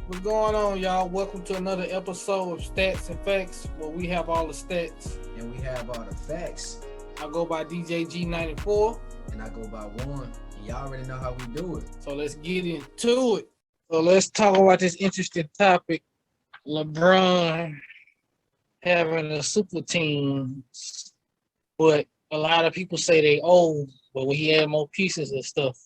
What's going on, y'all? Welcome to another episode of Stats and Facts, where we have all the stats. And we have all the facts. I go by DJG94. And I go by one. And y'all already know how we do it. So let's get into it. So let's talk about this interesting topic. LeBron having a super team, but a lot of people say they old, but we had more pieces and stuff.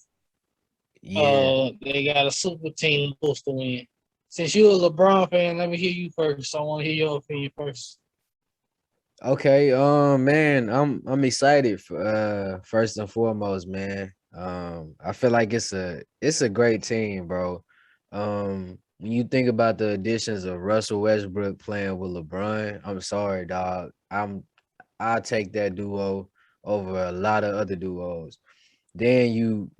Yeah. They got a super team supposed to win. Since you're a LeBron fan, let me hear you first. I want to hear your opinion first. Okay. Man, I'm excited for first and foremost, man. I feel like it's a great team, bro. When you think about the additions of Russell Westbrook playing with LeBron, I'm sorry, dog. I take that duo over a lot of other duos. Then you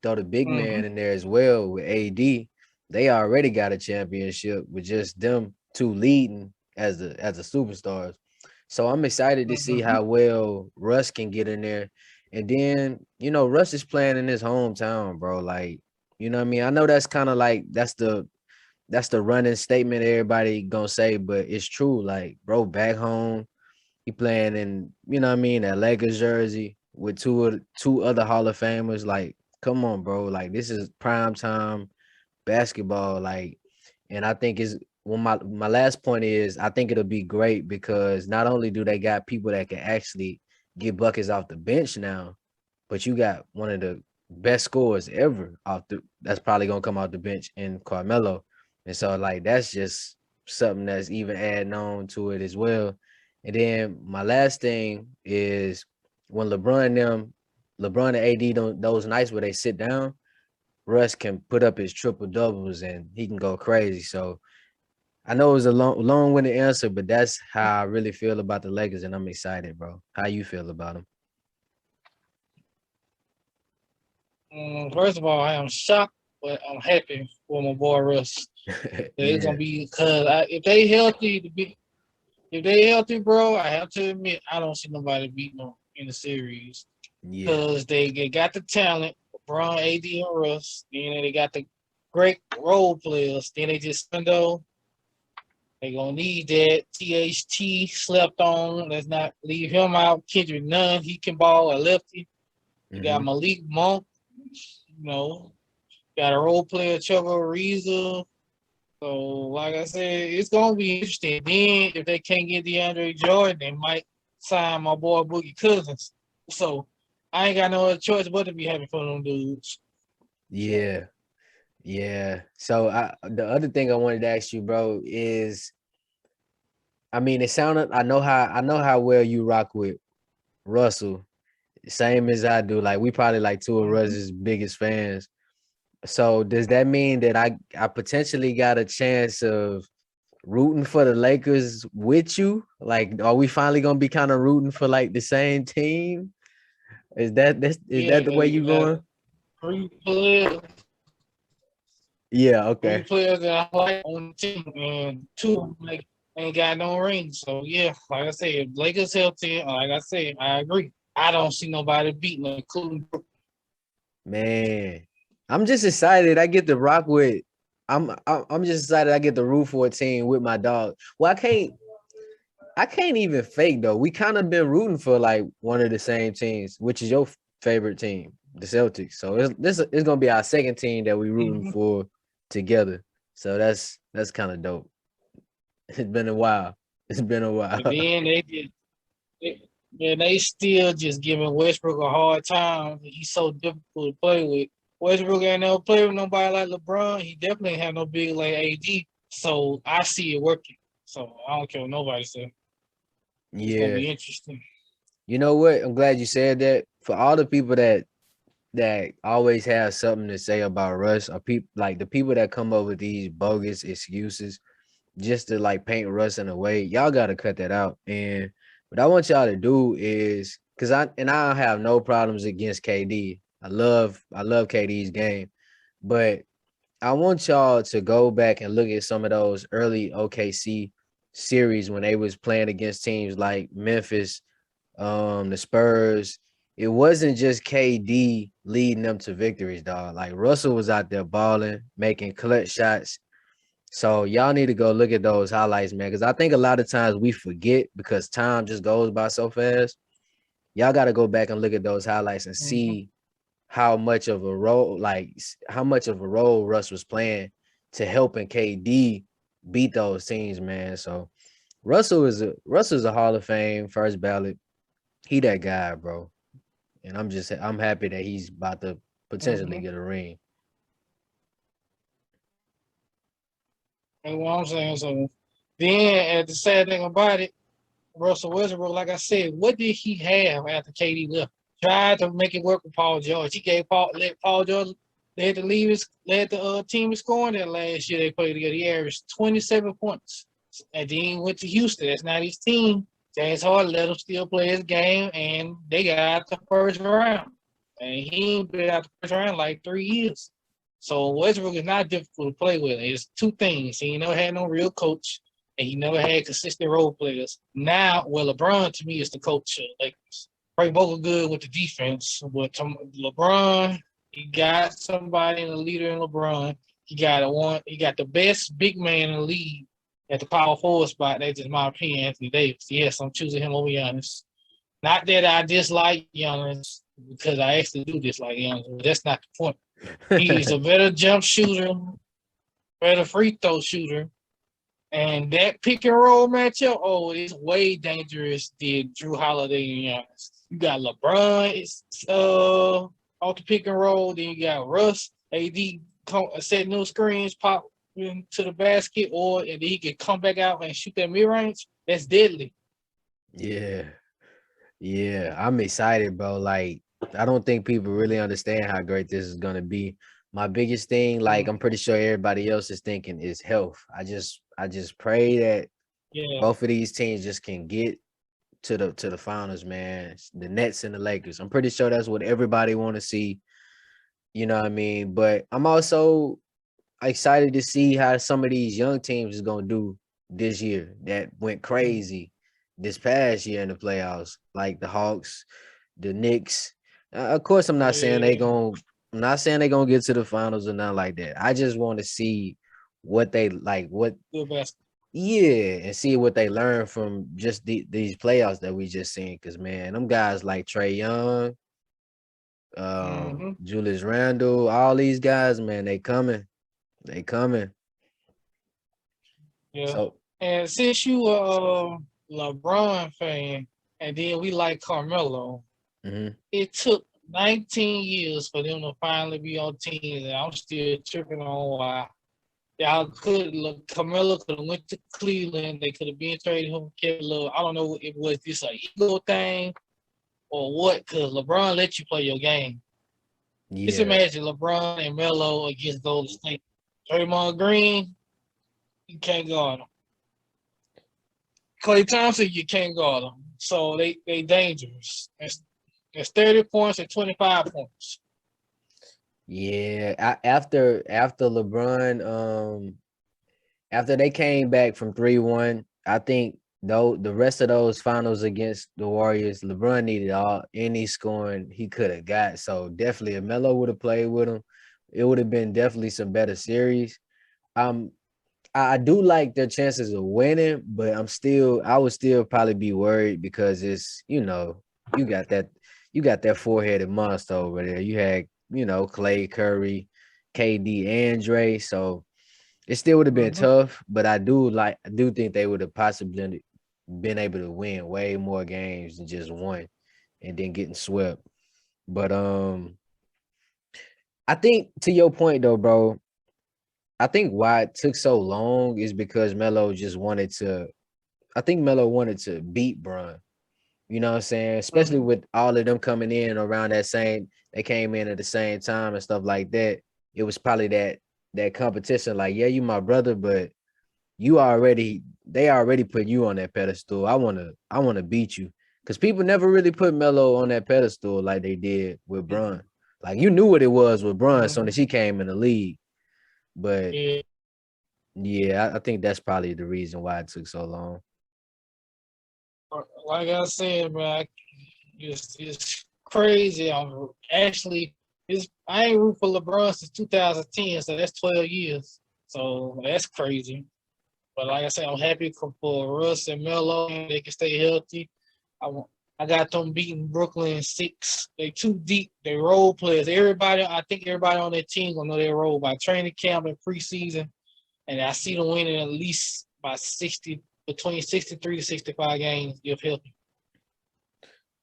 throw the big Mm-hmm. man in there as well with AD. They already got a championship with just them two leading as the superstars. So I'm excited to see Mm-hmm. how well Russ can get in there. And then, Russ is playing in his hometown, bro. Like, you know what I mean? I know that's kind of like that's the running statement everybody gonna say, but it's true. Like, bro, back home, he playing in, you know what I mean, that Lakers jersey with two other Hall of Famers. Like, come on, bro. Like, this is prime time basketball. Like, and I think is well, my last point is I think it'll be great because not only do they got people that can actually get buckets off the bench now, but you got one of the best scorers ever off the that's probably gonna come off the bench in Carmelo. And so like that's just something that's even adding on to it as well. And then my last thing is when LeBron and AD don't those nights where they sit down, Russ can put up his triple doubles and he can go crazy. So I know it was a long-winded answer, but that's how I really feel about the Lakers, and I'm excited, bro. How you feel about them? First of all, I am shocked, but I'm happy for my boy Russ. It's Yeah, gonna be because if they healthy if they healthy, bro, I have to admit I don't see nobody beating them in the series yeah. because they got the talent, LeBron, AD, and Russ. Then they got the great role players. Then they just though they gonna need that. THT slept on. Let's not leave him out. Kendrick Nunn, he can ball a lefty. You got Hmm. Malik Monk, you know, got a role player, Trevor Ariza. So, like I said, it's gonna be interesting. Then, if they can't get DeAndre Jordan, they might sign my boy Boogie Cousins. So, I ain't got no other choice but to be happy for them dudes. So, Yeah, yeah. So the other thing I wanted to ask you, bro, is I mean, it sounded I know how well you rock with Russell, same as I do. Like we probably like two of mhm. Russ's biggest fans. So does that mean that I potentially got a chance of rooting for the Lakers with you? Like, are we finally gonna be kind of rooting for like the same team? Is Yeah, that the way because you you got going? three players, Yeah. three Okay. players that I like on the team, and two like ain't got no rings. So yeah, like I said, if Lakers healthy, like I said, I agree. I don't see nobody beating them, including Man, I'm just excited. I get to rock with. I'm just excited. I get to root for a team with my dog. Well, I can't even fake though. We kind of been rooting for like one of the same teams, which is your favorite team, the Celtics. So it's gonna be our second team that we rooting Mhm. for together. So that's kind of dope. It's been a while. It's been a while. And then they, they still just giving Westbrook a hard time. He's so difficult to play with. Westbrook ain't never played with nobody like LeBron. He definitely ain't have no big like AD. So I see it working. So I don't care what nobody says. It's gonna Yeah. be interesting. You know what? I'm glad you said that. For all the people that always have something to say about Russ, or people like the people that come up with these bogus excuses just to like paint Russ in a way, y'all gotta cut that out. And what I want y'all to do is because I have no problems against KD. I love KD's game, but I want y'all to go back and look at some of those early OKC series when they was playing against teams like Memphis, the Spurs. It wasn't just KD leading them to victories, dog. Like Russell was out there balling, making clutch shots. So y'all need to go look at those highlights, man, because I think a lot of times we forget because time just goes by so fast. Y'all got to go back and look at those highlights and Mm-hmm. see how much of a role, how much of a role Russ was playing to helping KD beat those teams, man. So Russell's a Hall of Fame first ballot. He that guy, bro. And I'm happy that he's about to potentially Mm-hmm. get a ring. That's what I'm saying. So then, the sad thing about it, Russell Westbrook, like I said, what did he have after KD left? Tried to make it work with Paul George. He let Paul George led the team in scoring that last year they played together. He averaged 27 points. And then he went to Houston. That's not his team. James Harden let him still play his game, and they got out the first round. And he ain't been out the first round like 3 years. So Westbrook is not difficult to play with. It's two things. He never had no real coach, and he never had consistent role players. Now, well, LeBron to me is the coach of the Lakers. Frank Vogel good with the defense, but LeBron, he got somebody in the leader in LeBron. He got He got the best big man in the league at the power forward spot. That's just my opinion, Anthony Davis. Yes, I'm choosing him over Giannis. Not that I dislike Giannis because I actually do dislike Giannis, but that's not the point. He's a better jump shooter, better free throw shooter. And that pick and roll matchup, oh, it's way dangerous than Drew Holiday and Giannis. You got LeBron, off the pick and roll. Then you got Russ, AD setting those screens, pop into the basket, and then he can come back out and shoot that mid range. That's deadly. Yeah. Yeah, I'm excited, bro. Like, I don't think people really understand how great this is gonna be. My biggest thing, like I'm pretty sure everybody else is thinking, is health. I just pray that Yeah. both of these teams just can get to the finals, man. The Nets and the Lakers. I'm pretty sure that's what everybody want to see. You know what I mean? But I'm also excited to see how some of these young teams is gonna do this year that went crazy this past year in the playoffs, like the Hawks, the Knicks. Of course, Yeah. I'm not saying they gonna get to the finals or nothing like that. I just want to see what they like, what Good basketball. yeah, and see what they learn from just these playoffs that we just seen. Cause man, them guys like Trey Young, Mm-hmm. Julius Randle, all these guys, man, they coming. They coming. Yeah. So And since you a LeBron fan, and then we like Carmelo, mhm. it took 19 years for them to finally be on teams, and I'm still tripping on why. Y'all could look. Carmelo could have went to Cleveland. They could have been traded him. Kevin Love. I don't know if it was this a ego thing or what, because LeBron let you play your game. Just Yeah, imagine LeBron and Melo against Golden State. Draymond Green, you can't guard him. Klay Thompson, you can't guard him. So they dangerous. It's 30 points and 25 points. yeah. After LeBron, after they came back from 3-1, I think though the rest of those finals against the Warriors, LeBron needed any scoring he could have got. So definitely, if Melo would have played with him, it would have been definitely some better series. Um, I do like their chances of winning, but I would still probably be worried because it's you got that you got that four-headed monster over there. You had Clay Curry, KD, and Dre, so it still would have been Mm-hmm. tough. But I do think they would have possibly been able to win way more games than just one, and then getting swept. But I think to your point though, bro. I think why it took so long is because Melo just wanted to. I think Melo wanted to beat Bron. You know what I'm saying? Especially Mm-hmm. with all of them coming in around that same. They came in at the same time and stuff like that. It was probably that competition. Like, yeah, you my brother, but they already put you on that pedestal. I wanna beat you because people never really put Melo on that pedestal like they did with Bron. Like you knew what it was with Bron as soon Mm-hmm. as he came in the league, but Yeah. yeah, I think that's probably the reason why it took so long. Like I said, man, it's crazy. Actually, I ain't root for LeBron since 2010, so that's 12 years. So that's crazy. But like I said, I'm happy for Russ and Melo, and they can stay healthy. I want. I got them beating Brooklyn in 6. They too deep. They role players. I think everybody on their team gonna know their role by training camp and preseason. And I see them winning at least by 60, between 63 to 65 games if healthy.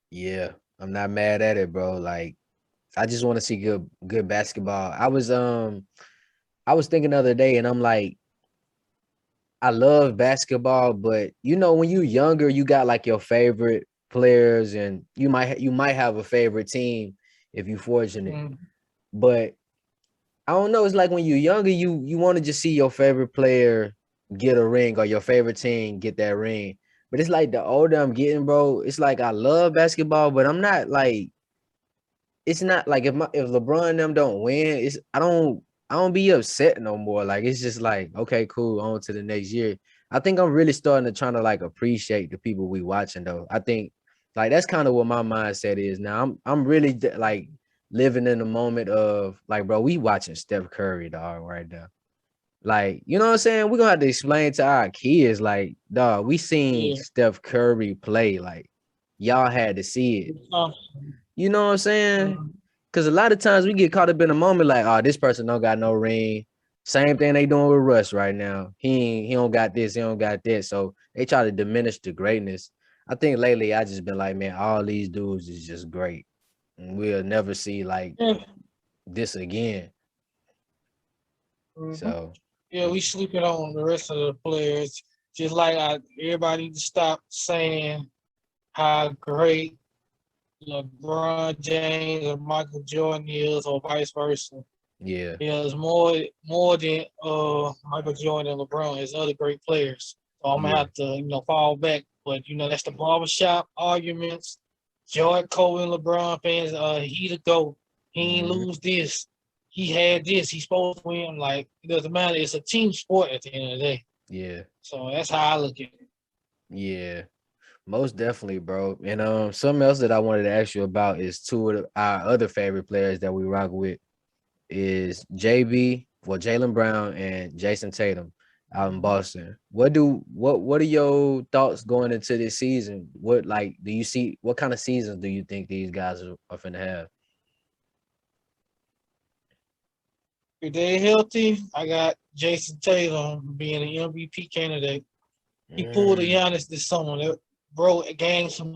Yeah, I'm not mad at it, bro. Like, I just want to see good basketball. I was thinking the other day, and I'm like, I love basketball, but when you younger, you got like your favorite players, and you might have a favorite team if you fortunate. Mm, But I don't know. It's like when you're younger, you want to just see your favorite player get a ring or your favorite team get that ring. But it's like the older I'm getting, bro, it's like I love basketball, but I'm not like it's not like if LeBron and them don't win, I don't be upset no more. Like it's just like, okay, cool, on to the next year. I think I'm really starting to try to like appreciate the people we watching though. I think like that's kind of what my mindset is now. I'm really like living in the moment of like, bro, we watching Steph Curry, dog, right now. Like, you know what I'm saying? We're gonna have to explain to our kids, like, dog, we seen yeah. Steph Curry play. Like, y'all had to see it. You know what I'm saying? Mm, Because a lot of times we get caught up in the moment, like, oh, this person don't got no ring. Same thing they doing with Russ right now. He don't got this, he don't got that. So they try to diminish the greatness. I think lately I just been like, man, all these dudes is just great. And we'll never see like yeah. this again. Mhm. So Yeah, we sleeping on the rest of the players. Just like everybody need to stop saying how great LeBron James or Michael Jordan is, or vice versa. yeah, There's more than Michael Jordan and LeBron. There's other great players. So I'm gonna yeah, have to fall back. But that's the barbershop arguments. Jordan Cole and LeBron fans. He the GOAT. He ain't mhm, lose this. He had this. He's supposed to win. Like it doesn't matter. It's a team sport at the end of the day. yeah, So that's how I look at it. yeah. Most definitely, bro. And something else that I wanted to ask you about is two of our other favorite players that we rock with is Jalen Brown and Jason Tatum out in Boston. What are your thoughts going into this season? What like do you see what kind of seasons do you think these guys are finna have? If they healthy, I got Jason Tatum being an MVP candidate. He pulled a Mm, Giannis this summer. That bro gained some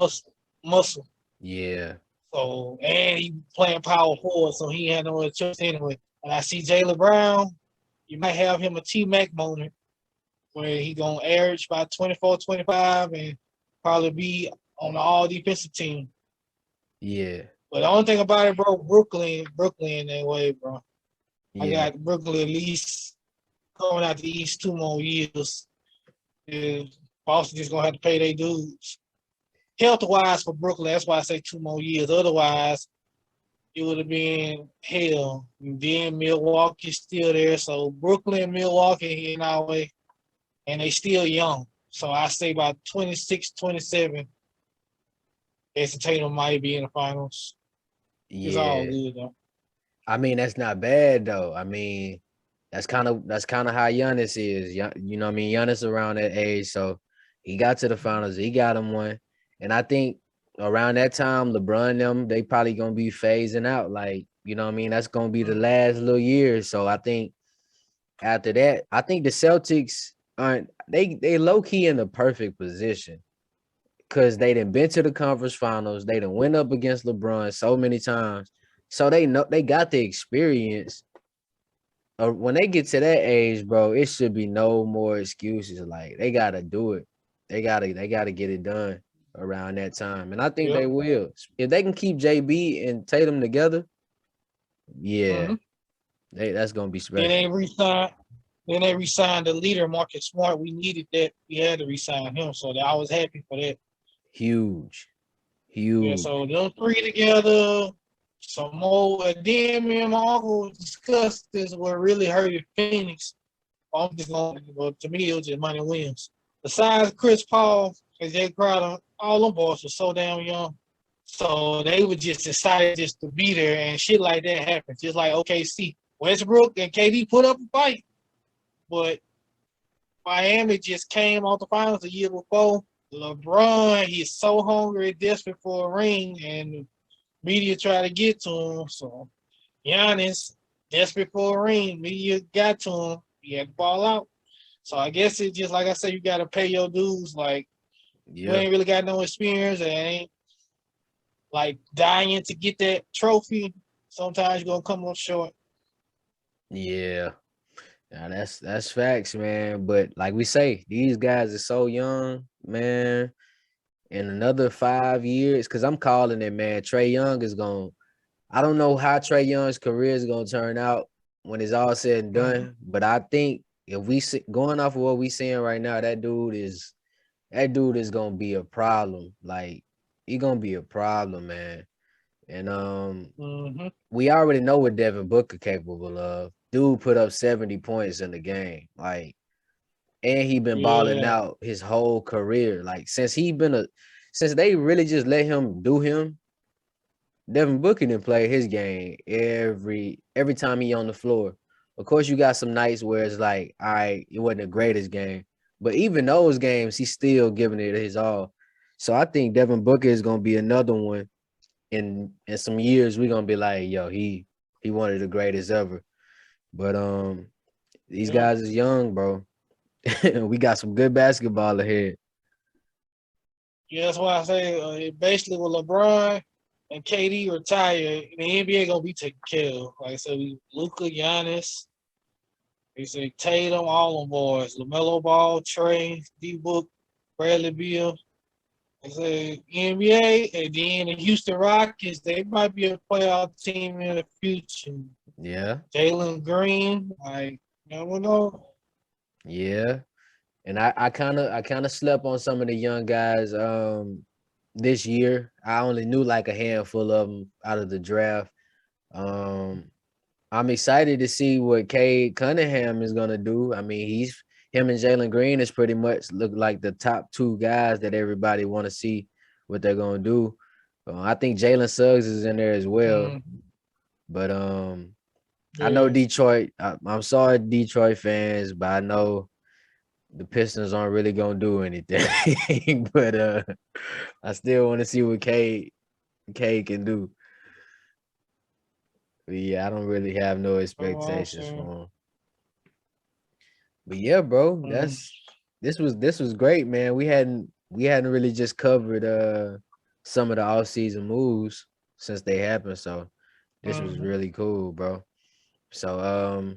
muscle. yeah, So and he playing power forward, so he had no other choice anyway. And I see Jalen Brown, you might have him a T Mac moment where he gonna average by 24, 25 and probably be on the all defensive team. yeah, But the only thing about it, bro, Brooklyn that way, bro. I yeah, got Brooklyn at least coming out the East 2 more years. And Boston just gonna have to pay their dues. Health wise for Brooklyn, that's why I say 2 more years. Otherwise, it would have been hell. And then Milwaukee's still there. So Brooklyn, Milwaukee in our way, and they still young. So I say by 26, 27, Jason Tatum might be in the finals. It's all yeah. good though. I mean, that's not bad though. I mean, that's kind of how Giannis is. You know what I mean? Giannis around that age, so he got to the finals. He got him one, and I think around that time, LeBron them they probably gonna be phasing out. Like you know what I mean? That's gonna be the last little years. So I think after that, I think the Celtics aren't they low key in the perfect position because they done been to the conference finals. They done went up against LeBron so many times. So they know they got the experience. When they get to that age, bro, it should be no more excuses. Like they gotta do it. They gotta get it done around that time. And I think Yep. they will. If they can keep JB and Tatum together, Mm-hmm. yeah, that's gonna be Then special. they resigned. Then they resigned the leader, Marcus Smart. We needed that. We had to resign him, so I was happy for that. Huge, Yeah, huge. so them three together, some more. And then me and my uncle discussed this. What really hurted Phoenix. I'm just going. Well, to me, it was just Money Williams. Besides Chris Paul and Jay Crowder, all them boys were so damn young. So they were just decided just to be there, and shit like that happened. Just like OKC, Westbrook and KD put up a fight. but Miami just came off the finals the year before. LeBron, he's so hungry, desperate for a ring, and media try to get to him. So Giannis, desperate for a ring, media got to him. He had to ball out. So I guess it's just like I said, you got to pay your dues. Like you Yeah. ain't really got no experience and ain't like dying to get that trophy. Sometimes you're gonna come up short. Yeah. Now that's facts, man. But like we say, these guys are so young, man. In another 5 years, because I'm calling it, man. Trey Young is going. I don't know how Trey Young's career is going to turn out when it's all said and Mm-hmm. done, but I think if we see, going off of what we seeing right now, that dude is gonna be a problem. Like he gonna be a problem, man. And Mm-hmm. we already know what Devin Booker capable of. Dude put up 70 points in the game. Like, and he been balling Yeah. out his whole career. Like since they really just let him do him, Devin Booker didn't play his game every time he on the floor. Of course, you got some nights where it's like, all right, it wasn't the greatest game, but even those games, he's still giving it his all. So I think Devin Booker is gonna be another one in some years. We're gonna be like, yo, he one of the greatest ever. But these Yeah. guys is young, bro. We got some good basketball ahead. Yeah, that's why I say basically with LeBron and KD retire, the NBA gonna be taken care of. Like I said, Luka, Giannis, they say Tatum, all them boys, LaMelo Ball, Trey, D Book, Bradley Beal. They say NBA, and then the Houston Rockets, they might be a playoff team in the future. Yeah, Jalen Green, like you never know. yeah. And I kind of slept on some of the young guys this year. I only knew like a handful of them out of the draft. Um I'm excited to see what Cade Cunningham is gonna do. I mean, him and Jalen Green is pretty much look like the top two guys that everybody want to see what they're gonna do. I think Jalen Suggs is in there as well. Mm, But I know yeah. Detroit. I'm sorry, Detroit fans, but I know the Pistons aren't really gonna do anything. But I still want to see what Cade can do. But yeah, I don't really have no So I'm expectations saying, for him. But yeah, bro, mm, this was great, man. We hadn't really just covered some of the off-season moves since they happened. So this was mm, really cool, bro. So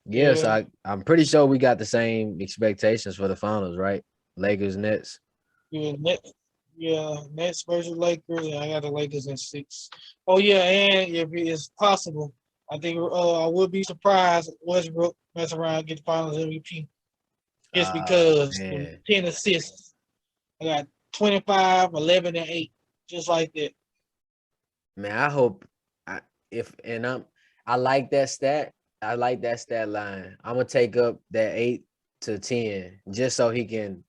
yeah, so yeah. I'm pretty sure we got the same expectations for the finals, right? Lakers, Nets. Yeah, Nets versus Lakers, and I got the Lakers in 6. Oh yeah, and if it is possible, I think I would be surprised if Westbrook mess around and get the Finals MVP just Ah because the man. 10 assists. I got 25, 11, and 8, just like that. Man, I hope I if and I like that stat. I like that stat line. I'm gonna take up that 8 to 10 just so he can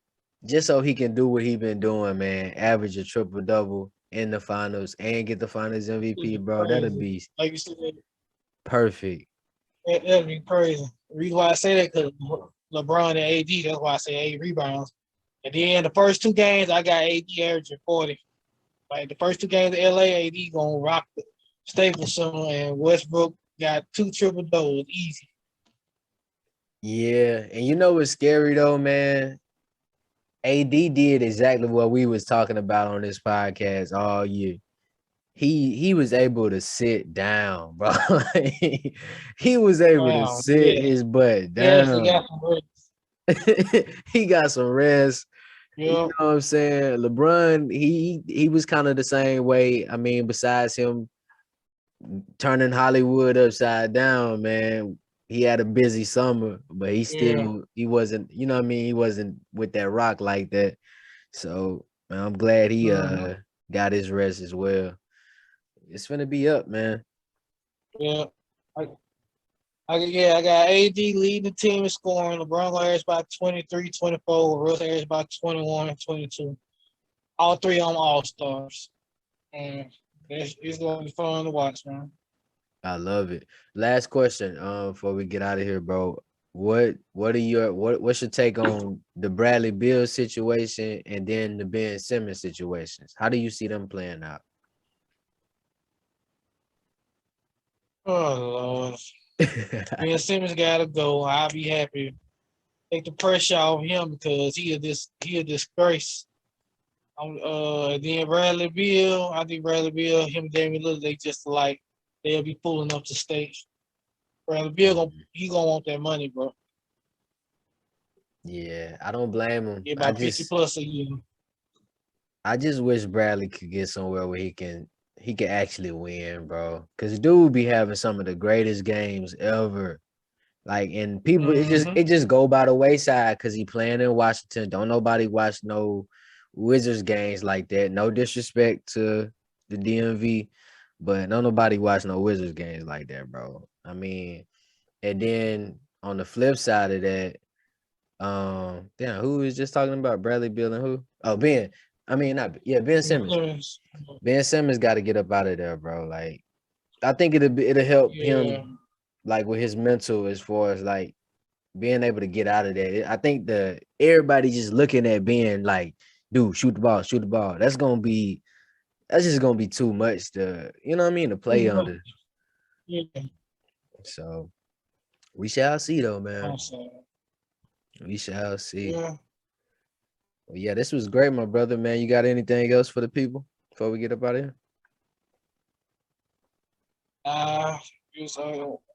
do what he been doing, man. Average a triple double in the finals and get the finals It'd MVP, be bro. That'll crazy. be Like you said, perfect. that'd be crazy. The reason why I say that because LeBron and AD, that's why I say 8 rebounds. And then the first 2 games, I got AD averaging 40. Like the first 2 games of LA, AD gonna rock the Staples Center, and Westbrook got 2 triple doubles, easy. Yeah, and you know what's scary though, man? AD did exactly what we was talking about on this podcast all year. He was able to sit down, bro. He was able to Wow, sit yeah, his butt he actually down. got some rings. He got some rest. You Yeah, know what I'm saying? LeBron, he was kind of the same way. I mean, besides him turning Hollywood upside down, man, he had a busy summer, but yeah. he wasn't, you know what I mean? He wasn't with that rock like that. So, man, I'm glad he Mm-hmm. got his rest as well. It's gonna be up, man. Yeah. I got AD leading the team in scoring. LeBron gonna average about 23, 24. Russ average about 21, 22. All three of them all stars. And it's gonna be fun to watch, man. I love it. Last question, before we get out of here, bro. what's your take on the Bradley Beal situation and then the Ben Simmons situations? How do you see them playing out? Oh Lord, Ben Simmons gotta go. I'll be happy. Take the pressure off him because he a disgrace. Then Bradley Beal, I think Bradley Beal, him and Damian Lillard, they just like they'll be pulling up the stage. Bradley Beal gonna want that money, bro. Yeah, I don't blame him. Get about 50 plus a year. I just wish Bradley could get somewhere where he can actually win, bro. Cause dude be having some of the greatest games ever. Like, and people Mm-hmm. it just go by the wayside because he playing in Washington. Don't nobody watch no Wizards games like that. No disrespect to the DMV, but no nobody watch no Wizards games like that, bro. I mean, and then on the flip side of that, damn, who was just talking about Bradley Beal and who? Oh, Ben. I mean, not yeah, Ben Simmons. Ben Simmons got to get up out of there, bro. Like, I think it'll help Yeah. him, like with his mental as far as like being able to get out of that. I think everybody just looking at Ben like, dude, shoot the ball, shoot the ball. That's just gonna be too much to, you know what I mean, to play under. Yeah. So we shall see though, man. Awesome. We shall see. Yeah. Well, yeah, this was great, my brother, man. You got anything else for the people before we get up out of here? Just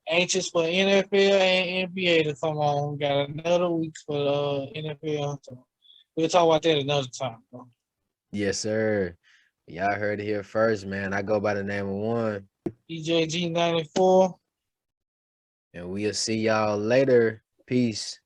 anxious for NFL and NBA to come on. We got another week for NFL. So we'll talk about that another time, bro. Yes, sir. Y'all heard it here first, man. I go by the name of One, DJG 94. and we'll see y'all later. Peace.